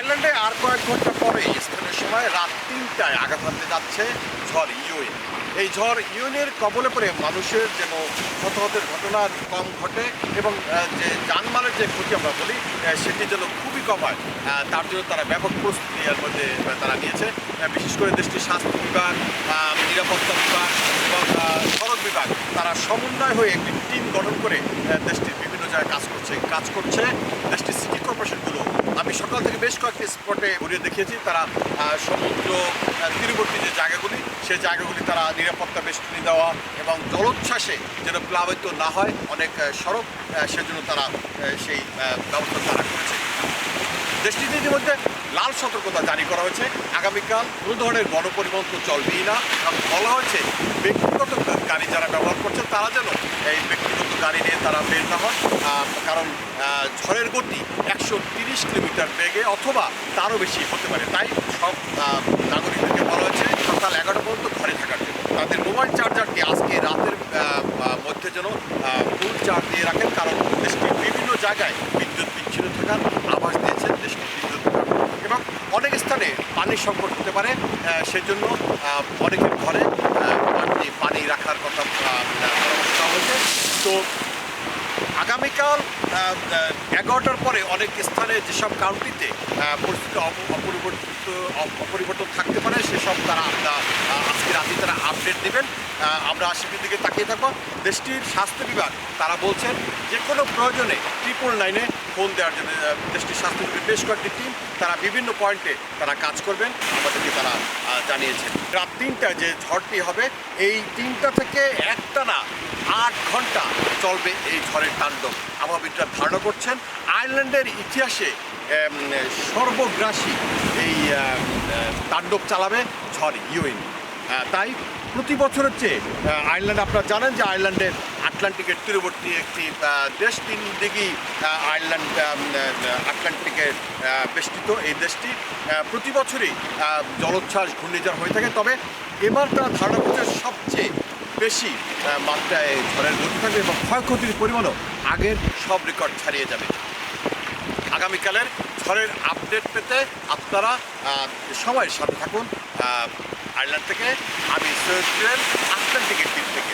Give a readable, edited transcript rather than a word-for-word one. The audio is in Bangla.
আয়ারল্যান্ডে আর কয়েক ঘন্টা পরে স্থানীয় সময় রাত ৩টায় আঘাত হানতে যাচ্ছে ঝড় ইউইন। এই ঝড় ইউইনের কবলে পড়ে মানুষের যেন হতাহতের ঘটনা কম ঘটে এবং যে জানমালের যে ক্ষতি আমরা বলি সেটি যেন খুবই কম হয়, তার জন্য তারা ব্যাপক প্রস্তুতি এর মধ্যে তারা নিয়েছে। বিশেষ করে দেশটির স্বাস্থ্য বিভাগ, নিরাপত্তা বিভাগ এবং সড়ক বিভাগ তারা সমন্বয় হয়ে একটি টিম গঠন করে দেশটির বিভিন্ন জায়গায় কাজ করছে দেশটির সিটি কর্পোরেশনগুলো। আমি সকাল থেকে বেশ কয়েকটি স্পটে ঘুরিয়ে দেখিয়েছি, তারা সমুদ্র তীরবর্তী যে জায়গাগুলি সেই জায়গাগুলি তারা নিরাপত্তা বেষ্টনী দেওয়া এবং জলোচ্ছ্বাসে যেন প্লাবিত না হয় অনেক সড়ক, সেজন্য তারা সেই ব্যবস্থা তারা করেছে। দেশটিতে ইতিমধ্যে লাল সতর্কতা জারি করা হয়েছে। আগামীকাল কোনো ধরনের গণপরিবহন তো চলবেই না, এবং বলা হয়েছে ব্যক্তিগত গাড়ি যারা ব্যবহার করছে তারা যেন এই ব্যক্তিগত গাড়ি নিয়ে তারা বের না হন, কারণ ঝড়ের গতি 130 কিলোমিটার বেগে অথবা তারও বেশি হতে পারে। তাই সব নাগরিকদেরকে বলা হয়েছে সকাল 11টা পর্যন্ত ঘরে থাকার জন্য। তাদের মোবাইল চার্জারটি আজকে রাতের মধ্যে যেন ফুল চার্জ দিয়ে রাখেন, কারণ দেশটির বিভিন্ন জায়গায় বিদ্যুৎ বিচ্ছিন্ন থাকার আভাস দিয়েছেন দেশটির বিদ্যুৎ এবং অনেক স্থানে পানির সংকট হতে পারে, সেজন্য অনেকের ঘরে পানি রাখার কথা পরামর্শ দেওয়া হয়েছে। তো আগামীকাল 11টার পরে অনেক স্থানে যেসব কাউন্টিতে পরিস্থিতি অপরিবর্তন থাকতে পারে সেসব তারা আজকে রাতে তারা আপডেট দেবেন। আমরা সেটির দিকে তাকিয়ে থাকবো। দেশটির স্বাস্থ্য বিভাগ তারা বলছেন যে কোনো প্রয়োজনে 999-এ ফোন দেওয়ার জন্য দেশটির স্বাস্থ্য বিভাগের বেশ কয়েকটি টিম তারা বিভিন্ন পয়েন্টে তারা কাজ করবেন আমাদেরকে তারা জানিয়েছেন। রাত 3টায় যে ঝড়টি হবে এই 3টা থেকে একটানা 8 ঘন্টা চলবে এই ঝড়ের তাণ্ডব। আবহাওয়াবিদরা ধারণা করছেন আয়ারল্যান্ডের ইতিহাসে সর্বগ্রাসী এই তাণ্ডব চালাবে ঝড় ইউইন। তাই প্রতি বছরের চেয়ে আয়ারল্যান্ড, আপনারা জানেন যে আয়ারল্যান্ডের আটলান্টিকের তীরবর্তী একটি দেশ, 3 দিকেই আয়ারল্যান্ড আটলান্টিকের বেষ্টিত। এই দেশটি প্রতি বছরই জলোচ্ছ্বাস ঘূর্ণিঝড় হয়ে থাকে, তবে এবার তারা ধারণা করছে সবচেয়ে বেশি মাত্রায় ঝড়ের গতি থাকবে এবং ক্ষয়ক্ষতির পরিমাণও আগের সব রেকর্ড ছাড়িয়ে যাবে। আগামীকালের ঝড়ের আপডেট পেতে আপনারা সময়ের সাথে থাকুন। আয়ারল্যান্ড থেকে আমি সৈয়দ জুয়েল, আটলান্টিকের তীর থেকে।